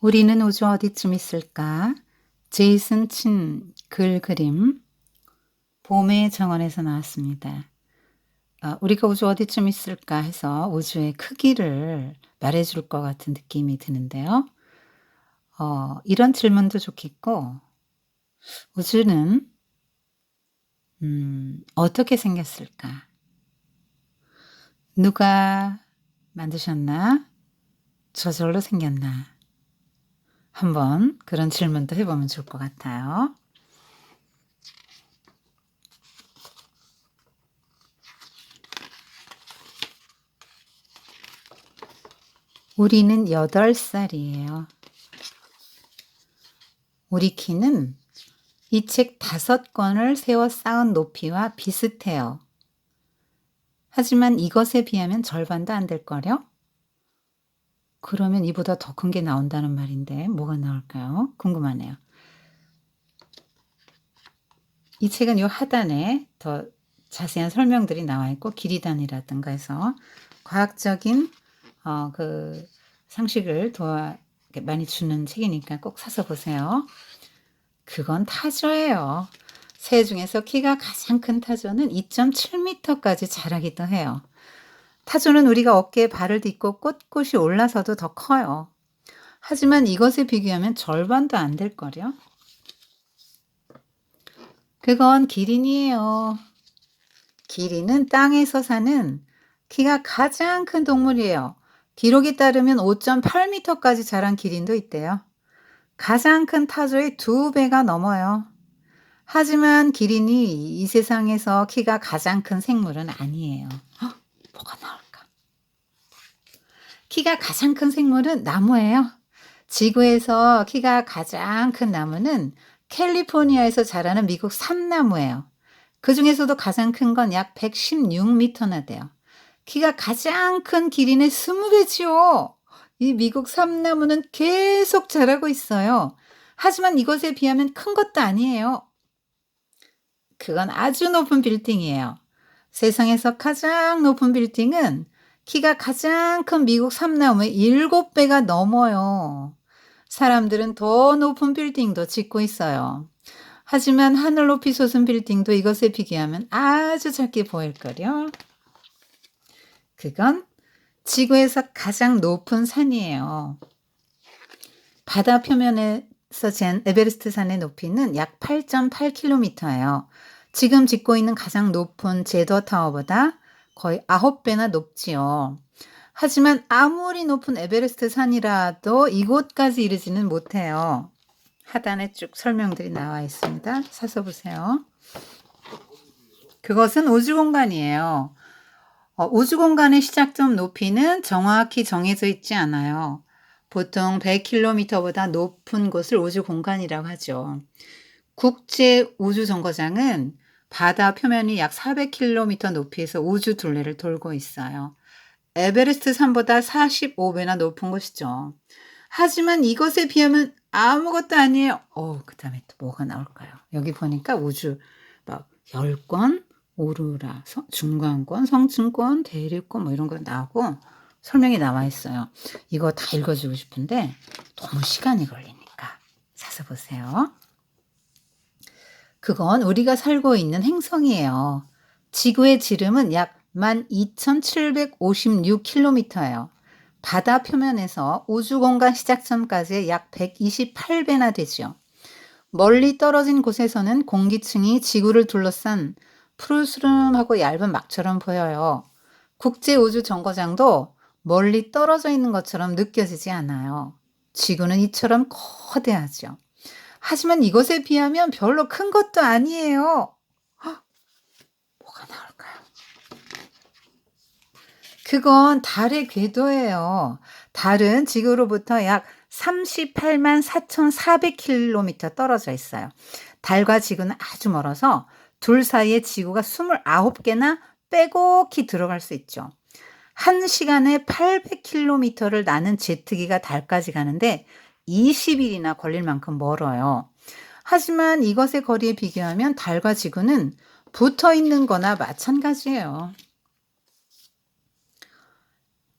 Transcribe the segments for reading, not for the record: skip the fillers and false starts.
우리는 우주 어디쯤 있을까? 제이슨 친 글 그림 봄의 정원에서 나왔습니다. 우리가 우주 어디쯤 있을까 해서 우주의 크기를 말해줄 것 같은 느낌이 드는데요. 이런 질문도 좋겠고, 우주는 어떻게 생겼을까? 누가 만드셨나? 저절로 생겼나? 한번 그런 질문도 해보면 좋을 것 같아요. 우리는 8살이에요. 우리 키는 이 책 5권을 세워 쌓은 높이와 비슷해요. 하지만 이것에 비하면 절반도 안 될걸요? 그러면 이보다 더 큰 게 나온다는 말인데 뭐가 나올까요? 궁금하네요. 이 책은 요 하단에 더 자세한 설명들이 나와 있고 길이단이라든가 해서 과학적인 그 상식을 많이 주는 책이니까 꼭 사서 보세요. 그건 타조예요. 새 중에서 키가 가장 큰 타조는 2.7m까지 자라기도 해요. 타조는 우리가 어깨에 발을 딛고 꼿꼿이 올라서도 더 커요. 하지만 이것에 비교하면 절반도 안 될걸요? 그건 기린이에요. 기린은 땅에서 사는 키가 가장 큰 동물이에요. 기록에 따르면 5.8m까지 자란 기린도 있대요. 가장 큰 타조의 2배가 넘어요. 하지만 기린이 이 세상에서 키가 가장 큰 생물은 아니에요. 뭐가 나올까? 키가 가장 큰 생물은 나무예요. 지구에서 키가 가장 큰 나무는 캘리포니아에서 자라는 미국 삼나무예요. 그 중에서도 가장 큰 건 약 116m나 돼요. 키가 가장 큰 기린의 20배지요. 이 미국 삼나무는 계속 자라고 있어요. 하지만 이것에 비하면 큰 것도 아니에요. 그건 아주 높은 빌딩이에요. 세상에서 가장 높은 빌딩은 키가 가장 큰 미국 삼나무의 7배가 넘어요. 사람들은 더 높은 빌딩도 짓고 있어요. 하지만 하늘 높이 솟은 빌딩도 이것에 비교하면 아주 작게 보일걸요. 그건 지구에서 가장 높은 산이에요. 바다 표면에서 잰 에베레스트 산의 높이는 약 8.8km예요. 지금 짓고 있는 가장 높은 제더 타워보다 거의 9배나 높지요. 하지만 아무리 높은 에베레스트 산이라도 이곳까지 이르지는 못해요. 하단에 쭉 설명들이 나와 있습니다. 사서 보세요. 그것은 우주공간이에요. 우주공간의 시작점 높이는 정확히 정해져 있지 않아요. 보통 100km보다 높은 곳을 우주공간이라고 하죠. 국제우주정거장은 바다 표면이 약 400km 높이에서 우주 둘레를 돌고 있어요. 에베레스트 산보다 45배나 높은 곳이죠. 하지만 이것에 비하면 아무것도 아니에요. 그 다음에 또 뭐가 나올까요? 여기 보니까 우주 막 10권, 오로라, 중간권, 성층권, 대륙권 뭐 이런 거 나오고 설명이 나와 있어요. 이거 다 읽어주고 싶은데 너무 시간이 걸리니까 사서 보세요. 그건 우리가 살고 있는 행성이에요. 지구의 지름은 약 12,756km예요. 바다 표면에서 우주공간 시작점까지 약 128배나 되죠. 멀리 떨어진 곳에서는 공기층이 지구를 둘러싼 푸르스름하고 얇은 막처럼 보여요. 국제우주정거장도 멀리 떨어져 있는 것처럼 느껴지지 않아요. 지구는 이처럼 거대하죠. 하지만 이것에 비하면 별로 큰 것도 아니에요. 뭐가 나올까요? 그건 달의 궤도예요. 달은 지구로부터 약 38만 4,400km 떨어져 있어요. 달과 지구는 아주 멀어서 둘 사이에 지구가 29개나 빼곡히 들어갈 수 있죠. 1시간에 800km를 나는 제트기가 달까지 가는데 20일이나 걸릴 만큼 멀어요. 하지만 이것의 거리에 비교하면 달과 지구는 붙어 있는 거나 마찬가지예요.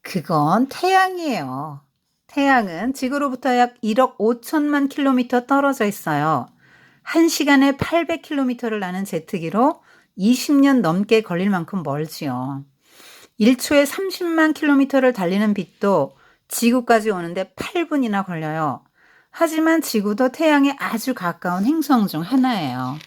그건 태양이에요. 태양은 지구로부터 약 1억 5천만 킬로미터 떨어져 있어요. 1시간에 800km를 나는 제트기로 20년 넘게 걸릴 만큼 멀지요. 1초에 30만 킬로미터를 달리는 빛도 지구까지 오는데 8분이나 걸려요. 하지만 지구도 태양에 아주 가까운 행성 중 하나예요.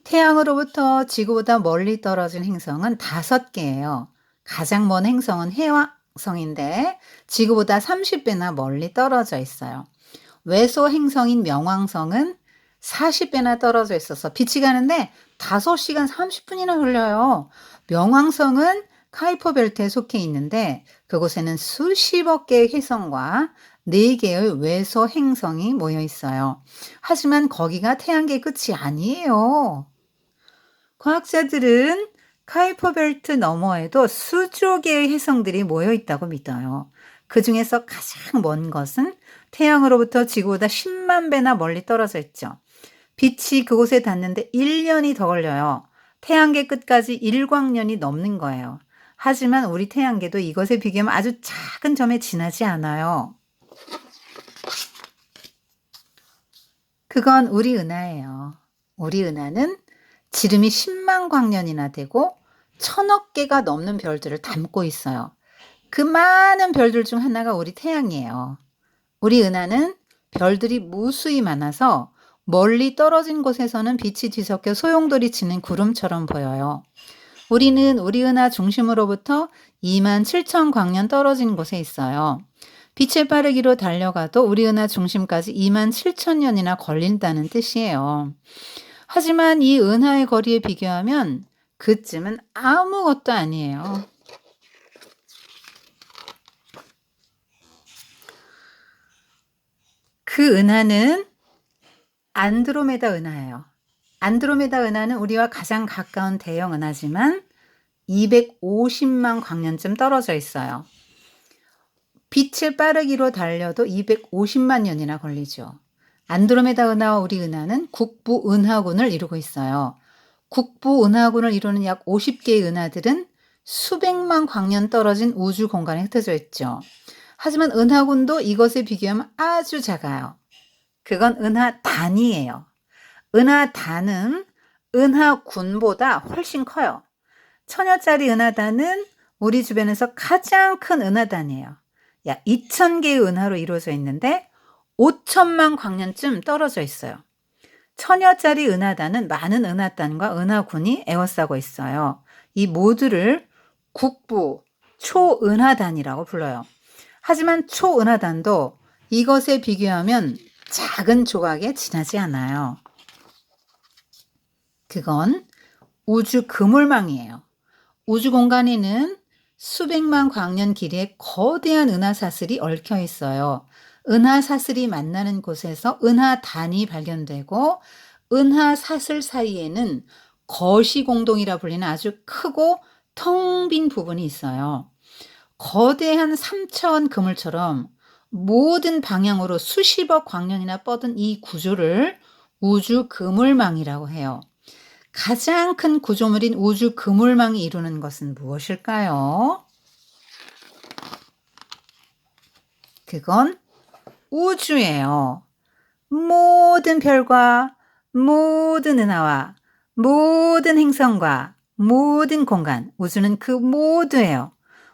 태양으로부터 지구보다 멀리 떨어진 행성은 5개예요. 가장 먼 행성은 해왕성인데 지구보다 30배나 멀리 떨어져 있어요. 외소 행성인 명왕성은 40배나 떨어져 있어서 빛이 가는데 5시간 30분이나 걸려요. 명왕성은 카이퍼 벨트에 속해 있는데 그곳에는 수십억 개의 혜성과 4개의 외소 행성이 모여 있어요. 하지만 거기가 태양계의 끝이 아니에요. 과학자들은 카이퍼 벨트 너머에도 수조 개의 혜성들이 모여 있다고 믿어요. 그 중에서 가장 먼 것은 태양으로부터 지구보다 10만 배나 멀리 떨어져 있죠. 빛이 그곳에 닿는데 1년이 더 걸려요. 태양계 끝까지 일광년이 넘는 거예요. 하지만 우리 태양계도 이것에 비교하면 아주 작은 점에 지나지 않아요. 그건 우리 은하예요. 우리 은하는 지름이 10만 광년이나 되고 1000억 개가 넘는 별들을 담고 있어요. 그 많은 별들 중 하나가 우리 태양이에요. 우리 은하는 별들이 무수히 많아서 멀리 떨어진 곳에서는 빛이 뒤섞여 소용돌이 치는 구름처럼 보여요. 우리는 우리 은하 중심으로부터 2만 7천 광년 떨어진 곳에 있어요. 빛의 빠르기로 달려가도 우리 은하 중심까지 2만 7천 년이나 걸린다는 뜻이에요. 하지만 이 은하의 거리에 비교하면 그쯤은 아무것도 아니에요. 그 은하는 안드로메다 은하예요. 안드로메다 은하는 우리와 가장 가까운 대형 은하지만 250만 광년쯤 떨어져 있어요. 빛의 빠르기로 달려도 250만 년이나 걸리죠. 안드로메다 은하와 우리 은하는 국부 은하군을 이루고 있어요. 국부 은하군을 이루는 약 50개의 은하들은 수백만 광년 떨어진 우주 공간에 흩어져 있죠. 하지만 은하군도 이것에 비교하면 아주 작아요. 그건 은하단이에요. 은하단은 은하군보다 훨씬 커요. 1000여짜리 은하단은 우리 주변에서 가장 큰 은하단이에요. 약 2000개의 은하로 이루어져 있는데 5천만 광년쯤 떨어져 있어요. 1000여짜리 은하단은 많은 은하단과 은하군이 에워싸고 있어요. 이 모두를 국부 초은하단이라고 불러요. 하지만 초은하단도 이것에 비교하면 작은 조각에 지나지 않아요. 그건 우주 그물망이에요. 우주 공간에는 수백만 광년 길이의 거대한 은하사슬이 얽혀 있어요. 은하사슬이 만나는 곳에서 은하단이 발견되고 은하사슬 사이에는 거시공동이라 불리는 아주 크고 텅 빈 부분이 있어요. 거대한 3차원 그물처럼 모든 방향으로 수십억 광년이나 뻗은 이 구조를 우주 그물망이라고 해요. 가장 큰 구조물인 우주 그물망이 이루는 것은 무엇일까요? 그건 우주예요. 모든 별과 모든 은하와 모든 행성과 모든 공간, 우주는 그 모두예요.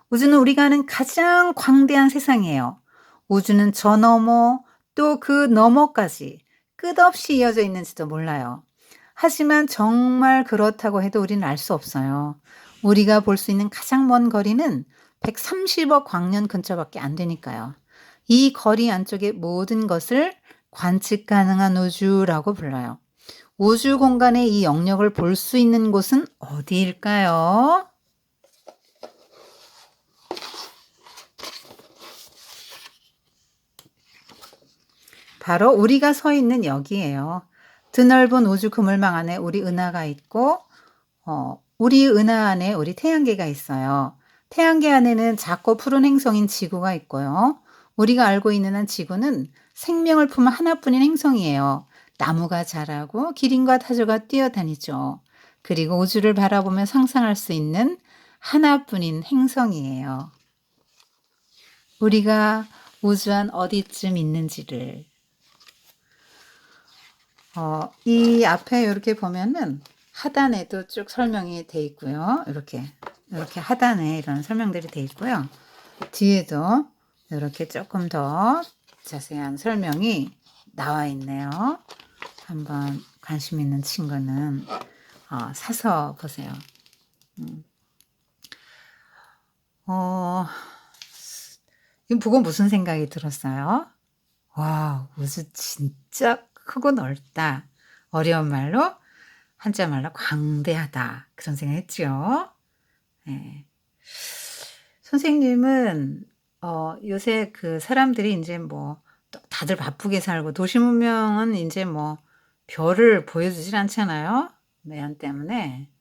우주는 우리가 아는 가장 광대한 세상이에요. 우주는 저 너머 또 그 너머까지 끝없이 이어져 있는지도 몰라요. 하지만 정말 그렇다고 해도 우리는 알 수 없어요. 우리가 볼 수 있는 가장 먼 거리는 130억 광년 근처밖에 안 되니까요. 이 거리 안쪽의 모든 것을 관측 가능한 우주라고 불러요. 우주 공간의 이 영역을 볼 수 있는 곳은 어디일까요? 바로 우리가 서 있는 여기예요. 드넓은 우주 그물망 안에 우리 은하가 있고 우리 은하 안에 우리 태양계가 있어요. 태양계 안에는 작고 푸른 행성인 지구가 있고요. 우리가 알고 있는 한 지구는 생명을 품은 하나뿐인 행성이에요. 나무가 자라고 기린과 타조가 뛰어다니죠. 그리고 우주를 바라보며 상상할 수 있는 하나뿐인 행성이에요. 우리가 우주 안 어디쯤 있는지를 이 앞에 이렇게 보면은 하단에도 쭉 설명이 돼 있고요. 이렇게 하단에 이런 설명들이 돼 있고요. 뒤에도 이렇게 조금 더 자세한 설명이 나와 있네요. 한번 관심 있는 친구는 사서 보세요. 이거 보고 무슨 생각이 들었어요? 와, 우주 진짜 크고 넓다. 어려운 말로, 한자 말로 광대하다. 그런 생각했죠. 네. 선생님은 요새 그 사람들이 이제 뭐 다들 바쁘게 살고 도시 문명은 이제 뭐 별을 보여주질 않잖아요. 매연 때문에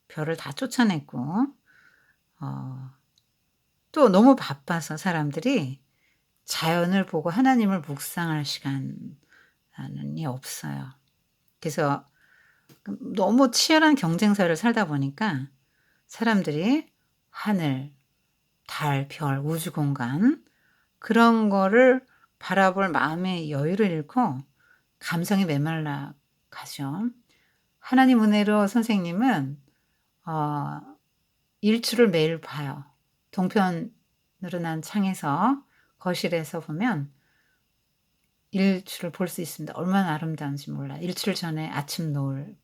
별을 다 쫓아냈고 또 너무 바빠서 사람들이 자연을 보고 하나님을 묵상할 시간이 없어요. 그래서 너무 치열한 경쟁사를 살다 보니까 사람들이 하늘, 달, 별, 우주 공간 그런 거를 바라볼 마음의 여유를 잃고 감성이 메말라 가죠. 하나님 은혜로 선생님은 일출을 매일 봐요. 동편으로 난 창에서 거실에서 보면 일출을 볼 수 있습니다. 얼마나 아름다운지 몰라요. 일출 전에 아침 노을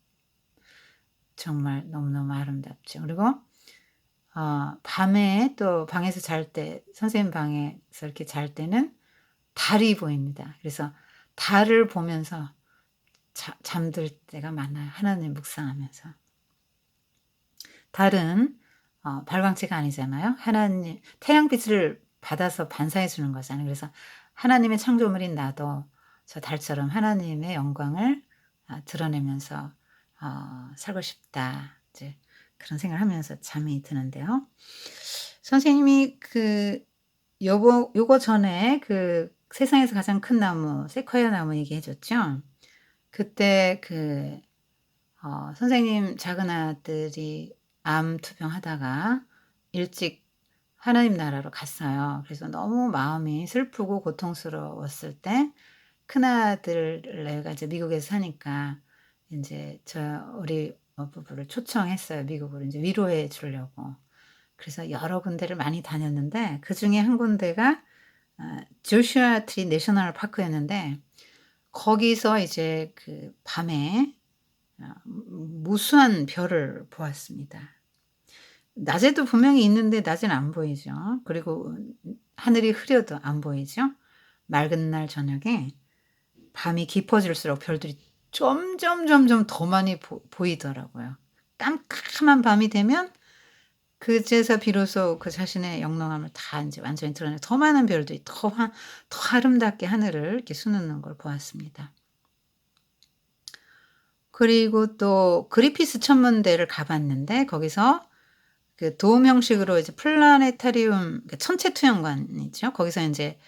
정말 너무너무 아름답죠. 그리고 밤에 또 방에서 잘 때 선생님 방에서 이렇게 잘 때는 달이 보입니다. 그래서 달을 보면서 잠들 때가 많아요. 하나님 묵상하면서. 달은 발광체가 아니잖아요. 하나님 태양빛을 받아서 반사해 주는 거잖아요. 그래서 하나님의 창조물인 나도 저 달처럼 하나님의 영광을 드러내면서 살고 싶다. 이제 그런 생각을 하면서 잠이 드는데요. 선생님이 요거 전에 그 세상에서 가장 큰 나무 세쿼이아 나무 얘기해 줬죠. 그때 선생님 작은 아들이 암 투병하다가 일찍 하나님 나라로 갔어요. 그래서 너무 마음이 슬프고 고통스러웠을 때 큰아들내가 이제 미국에서 사니까 인제 우리 부부를 초청했어요. 미국으로 인제 위로해 주려고. 그래서 여러 군데를 많이 다녔는데 그중에 한 군데가 조슈아 트리 내셔널 파크였는데 거기서 이제 밤에 무수한 별을 보았습니다. 낮에도 분명히 있는데 낮에는 안 보이죠. 그리고 하늘이 흐려도 안 보이죠. 맑은 날 저녁에 밤이 깊어질수록 별들이 점점 더 많이 보이더라고요. 깜깜한 밤이 되면 그제서 비로소 그 자신의 영롱함을 다 인제 완전히 드러내고 더 많은 별들이 더 아름답게 하늘을 이렇게 수놓는 걸 보았습니다. 그리고 또 그리피스 천문대를 가 봤는데 거기서 도움 형식으로 이제 플라네타리움 천체 투영관이죠. 거기서 인제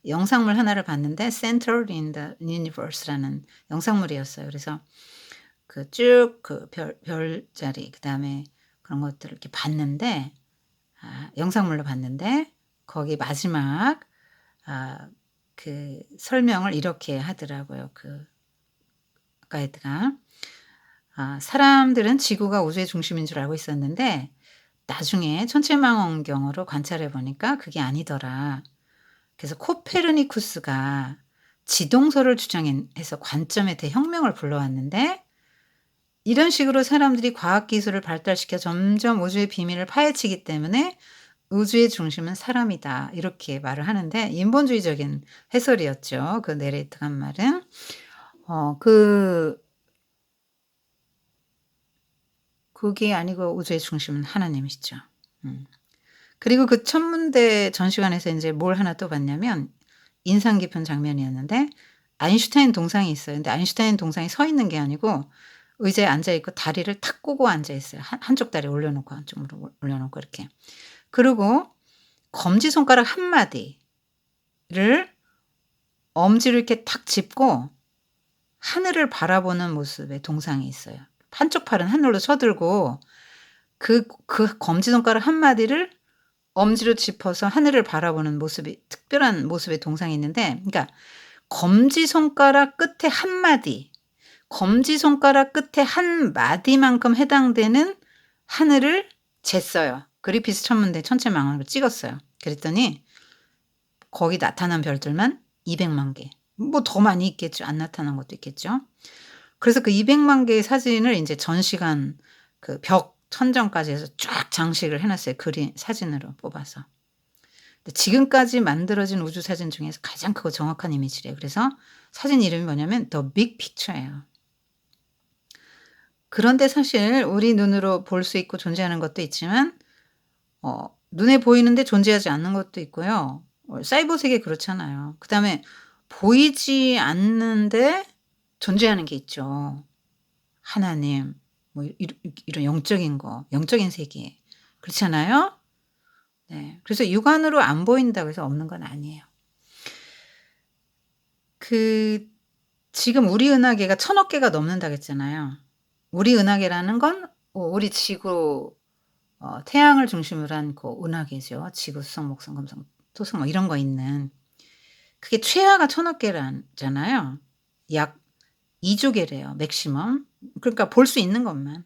영상물 하나를 봤는데 Centered in the Universe라는 영상물이었어요. 그래서 쭉 별자리 그다음에 그런 것들을 이렇게 봤는데 영상물로 봤는데 거기 마지막 설명을 이렇게 하더라고요. 가이드가. 사람들은 지구가 우주의 중심인 줄 알고 있었는데 나중에 천체망원경으로 관찰해 보니까 그게 아니더라. 그래서 코페르니쿠스가 지동설을 주장해서 관점의 대혁명을 불러왔는데 이런 식으로 사람들이 과학기술을 발달시켜 점점 우주의 비밀을 파헤치기 때문에 우주의 중심은 사람이다. 이렇게 말을 하는데 인본주의적인 해설이었죠. 그 내레이터가 한 말은. 그게 아니고 우주의 중심은 하나님이시죠. 그리고 그 천문대 전시관에서 인제 뭘 하나 또 봤냐면 인상 깊은 장면이었는데 아인슈타인 동상이 있어요. 근데 아인슈타인 동상이 서 있는 게 아니고 의자에 앉아 있고 다리를 탁 꼬고 앉아 있어요. 한쪽 다리 올려놓고 한쪽으로 올려놓고 이렇게. 그리고 검지손가락 한 마디를 엄지를 이렇게 탁 짚고 하늘을 바라보는 모습의 동상이 있어요. 한쪽 팔은 하늘로 쳐들고 그 검지손가락 한 마디를 엄지로 짚어서 하늘을 바라보는 모습이 특별한 모습의 동상이 있는데 그러니까 검지손가락 끝에 한 마디, 검지손가락 끝에 한 마디만큼 해당되는 하늘을 쟀어요. 그리피스 천문대 천체망원으로 찍었어요. 그랬더니 거기 나타난 별들만 200만 개. 뭐 더 많이 있겠죠. 안 나타난 것도 있겠죠. 그래서 그 200만 개의 사진을 인제 전시관 그 벽 천정까지 해서 쫙 장식을 해 놨어요, 사진으로 뽑아서. 근데 지금까지 만들어진 우주 사진 중에서 가장 크고 정확한 이미지래요. 그래서 사진 이름이 뭐냐면 The Big Picture예요. 그런데 사실 우리 눈으로 볼 수 있고 존재하는 것도 있지만 눈에 보이는데 존재하지 않는 것도 있고요. 사이버 세계 그렇잖아요. 그다음에 보이지 않는데 존재하는 게 있죠. 하나님 뭐 이런 영적인 거, 영적인 세계. 그렇잖아요? 네. 그래서 육안으로 안 보인다고 해서 없는 건 아니에요. 지금 우리 은하계가 1,000억 개가 넘는다고 했잖아요. 우리 은하계라는 건 우리 지구 태양을 중심으로 한 그 은하계죠. 지구, 수성, 목성, 금성, 토성 뭐 이런 거 있는. 그게 최하가 1,000억 개잖아요. 약 2조 개래요, 맥시멈. 그러니까 볼 수 있는 것만.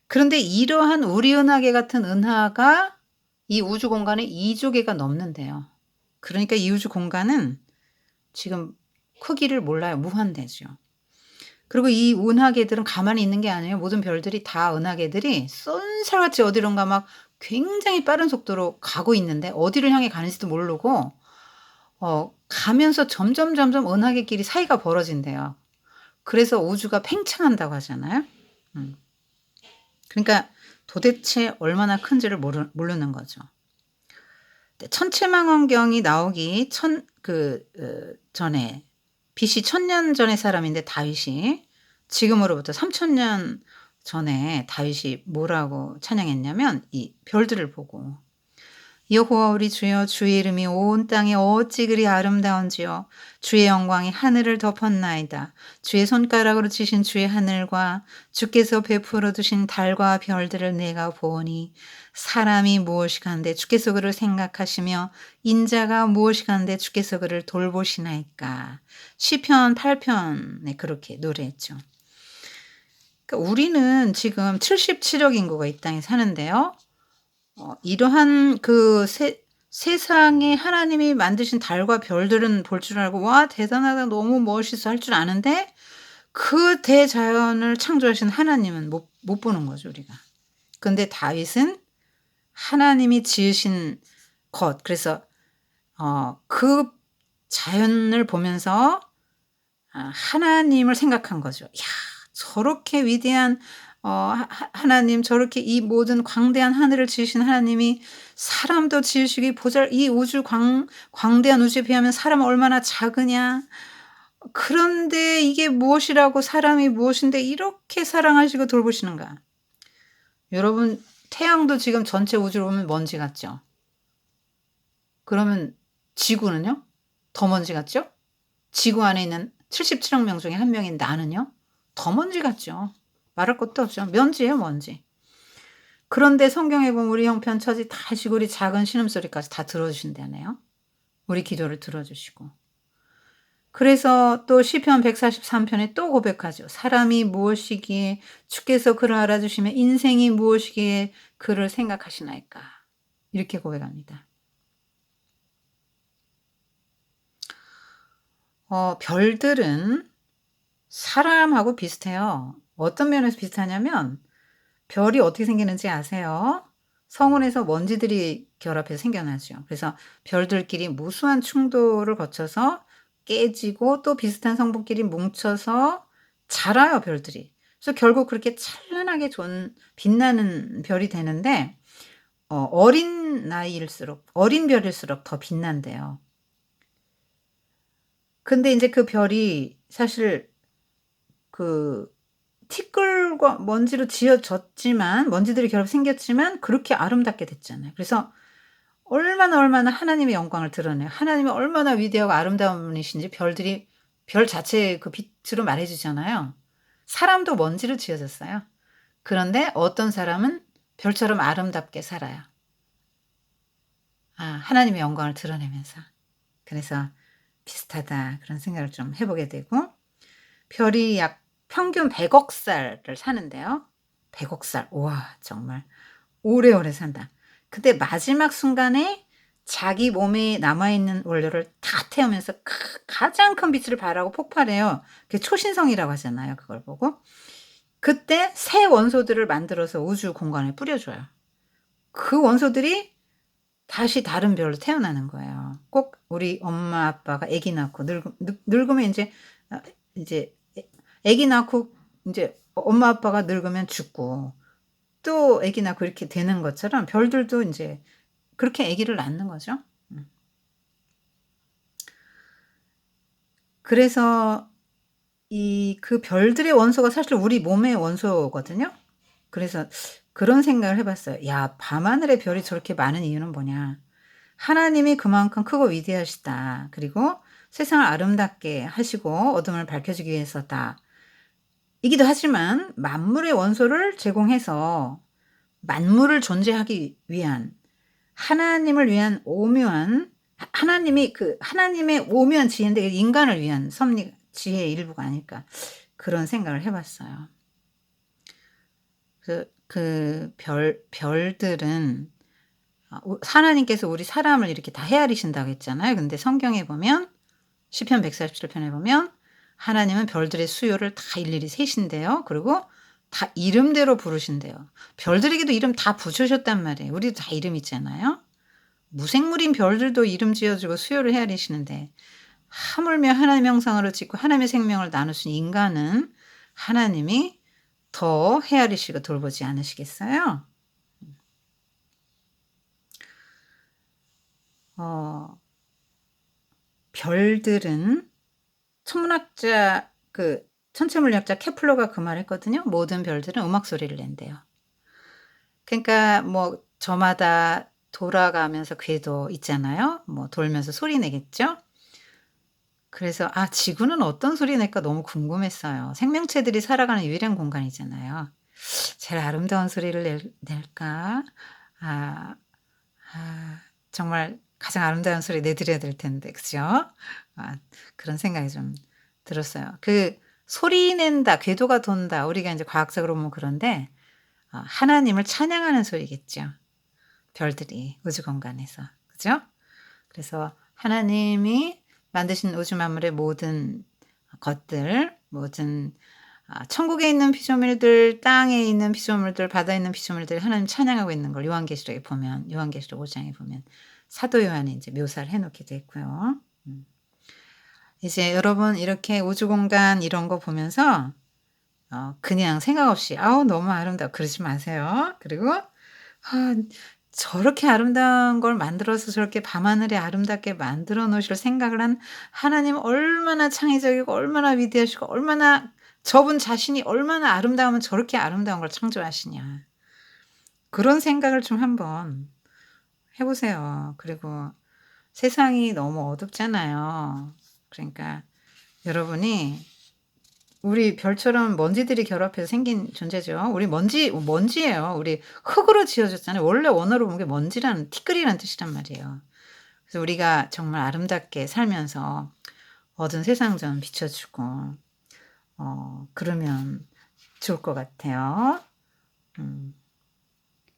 그런데 이러한 우리 은하계 같은 은하가 이 우주 공간에 2조 개가 넘는데요. 그러니까 이 우주 공간은 지금 크기를 몰라요. 무한대죠. 그리고 이 은하계들은 가만히 있는 게 아니에요. 모든 별들이 다 은하계들이 쏜살같이 어디론가 막 굉장히 빠른 속도로 가고 있는데 어디를 향해 가는지도 모르고 가면서 점점 은하계끼리 사이가 벌어진대요. 그래서 우주가 팽창한다고 하잖아요. 그러니까 도대체 얼마나 큰지를 모르는 거죠. 천체망원경이 나오기 전에 BC 1000년 전의 사람인데 다윗이 지금으로부터 3000년 전에 다윗이 뭐라고 찬양했냐면 이 별들을 보고 여호와 우리 주여 주의 이름이 온 땅에 어찌 그리 아름다운지요 주의 영광이 하늘을 덮었나이다. 주의 손가락으로 치신 주의 하늘과 주께서 베풀어 두신 달과 별들을 내가 보니 사람이 무엇이간데 주께서 그를 생각하시며 인자가 무엇이간데 주께서 그를 돌보시나이까. 시편 8편에 그렇게 노래했죠. 그러니까 우리는 지금 77억 인구가 이 땅에 사는데요. 이러한 세상에 하나님이 만드신 달과 별들은 볼 줄 알고 와 대단하다 너무 멋있어 할 줄 아는데 그 대자연을 창조하신 하나님은 못 보는 거죠 우리가. 근데 다윗은 하나님이 지으신 것 그래서 그 자연을 보면서 하나님을 생각한 거죠. 야 저렇게 위대한 하나님 저렇게 이 모든 광대한 하늘을 지으신 하나님이 사람도 지으시기 이 우주 광대한 우주에 비하면 사람은 얼마나 작으냐. 그런데 이게 무엇이라고 사람이 무엇인데 이렇게 사랑하시고 돌보시는가. 여러분 태양도 지금 전체 우주로 보면 먼지 같죠. 그러면 지구는요? 더 먼지 같죠? 지구 안에 있는 77억 명 중에 한 명인 나는요? 더 먼지 같죠. 말할 것도 없죠. 먼지예요, 먼지. 그런데 성경에 보면 우리 형편 처지 다 하시고 우리 작은 신음소리까지 다 들어주신다네요. 우리 기도를 들어주시고. 그래서 또 시편 143편에 또 고백하죠. 사람이 무엇이기에 주께서 그를 알아주시면 인생이 무엇이기에 그를 생각하시나이까. 이렇게 고백합니다. 별들은 사람하고 비슷해요. 어떤 면에서 비슷하냐면 별이 어떻게 생기는지 아세요? 성운에서 먼지들이 결합해서 생겨나죠. 그래서 별들끼리 무수한 충돌을 거쳐서 깨지고 또 비슷한 성분끼리 뭉쳐서 자라요, 별들이. 그래서 결국 그렇게 찬란하게 빛나는 별이 되는데 어린 별일수록 더 빛난대요. 근데 이제 그 별이 사실 티끌과 먼지로 지어졌지만 먼지들이 결합 생겼지만 그렇게 아름답게 됐잖아요. 그래서 얼마나 하나님의 영광을 드러내요. 하나님이 얼마나 위대하고 아름다운 분이신지 별 자체의 그 빛으로 말해주잖아요. 사람도 먼지로 지어졌어요. 그런데 어떤 사람은 별처럼 아름답게 살아요. 하나님의 영광을 드러내면서. 그래서 비슷하다 그런 생각을 좀 해 보게 되고 별이 약 평균 100억 살을 사는데요. 100억 살. 우와 정말 오래오래 산다. 근데 마지막 순간에 자기 몸에 남아 있는 원료를 다 태우면서 가장 큰 빛을 발하고 폭발해요. 그게 초신성이라고 하잖아요, 그걸 보고. 그때 새 원소들을 만들어서 우주 공간에 뿌려 줘요. 그 원소들이 다시 다른 별로 태어나는 거예요. 꼭 우리 엄마 아빠가 아기 낳고 늙으면 인제 인제 아기 낳고 인제 엄마 아빠가 늙으면 죽고 또 아기 낳고 이렇게 되는 것처럼 별들도 인제 그렇게 아기를 낳는 거죠. 음. 그래서 그 별들의 원소가 사실 우리 몸의 원소거든요. 그래서 그런 생각을 해 봤어요. '야 밤하늘에 별이 저렇게 많은 이유는 뭐냐. 하나님이 그만큼 크고 위대하시다. 그리고 세상을 아름답게 하시고 어둠을 밝혀주기 위해서다.' 이기도 하지만 만물의 원소를 제공해서 만물을 존재하기 위한 하나님을 위한 오묘한 하나님이 하나님의 오묘한 지혜인데 인간을 위한 섭리 지혜의 일부가 아닐까 그런 생각을 해 봤어요. 별들은 하나님께서 우리 사람을 이렇게 다 헤아리신다고 했잖아요. 근데 성경에 보면 시편 147 편에 보면 하나님은 별들의 수요를 다 일일이 세신대요. 그리고 다 이름대로 부르신대요. 별들에게도 이름 다 붙여셨단 말이에요. 우리도 다 이름 있잖아요. 무생물인 별들도 이름 지어 주고 수요를 헤아리시는데 하물며 하나님의 형상으로 짓고 하나님의 생명을 나누신 인간은 하나님이 더 헤아리시고 돌보지 않으시겠어요? 어 별들은 천문학자 천체물리학자 케플러가 그 말했거든요. "모든 별들은 음악 소리를 낸대요." 그러니까 뭐 저마다 돌아가면서 궤도 있잖아요. 뭐 돌면서 소리 내겠죠? 그래서 지구는 어떤 소리 낼까 너무 궁금했어요. 생명체들이 살아가는 유일한 공간이잖아요. 제일 아름다운 소리를 낼까? 아 정말 가장 아름다운 소리 내드려야 될 텐데 그죠? 그런 생각이 좀 들었어요. 소리 낸다, 궤도가 돈다 우리가 인제 과학적으로 보면 그런데 하나님을 찬양하는 소리겠죠. 별들이 우주 공간에서. 그죠? 그래서 하나님이 만드신 우주 만물의 모든 것들, 모든 천국에 있는 피조물들, 땅에 있는 피조물들, 바다에 있는 피조물들이 하나님 찬양하고 있는 걸 요한계시록에 보면 요한계시록 5 장에 보면 사도 요한이 인제 묘사를 해 놓게 돼 있고요. 음. 이제 여러분 이렇게 우주 공간 이런 거 보면서 그냥 생각 없이 '아우 너무 아름다워.' 그러지 마세요. 그리고 저렇게 아름다운 걸 만들어서 저렇게 밤하늘에 아름답게 만들어 놓으실 생각을 한 하나님 얼마나 창의적이고 얼마나 위대하시고 얼마나 저분 자신이 얼마나 아름다우면 저렇게 아름다운 걸 창조하시냐. 그런 생각을 좀 한번 해 보세요. 그리고 세상이 너무 어둡잖아요. 그러니까 여러분이 우리 별처럼 먼지들이 결합해서 생긴 존재죠. 우리 먼지예요. 우리 흙으로 지어졌잖아요. 원래 원어로 보면 먼지라는 티끌이라는 뜻이란 말이에요. 그래서 우리가 정말 아름답게 살면서 어두운 세상 좀 비춰 주고 그러면 좋을 것 같아요. 음.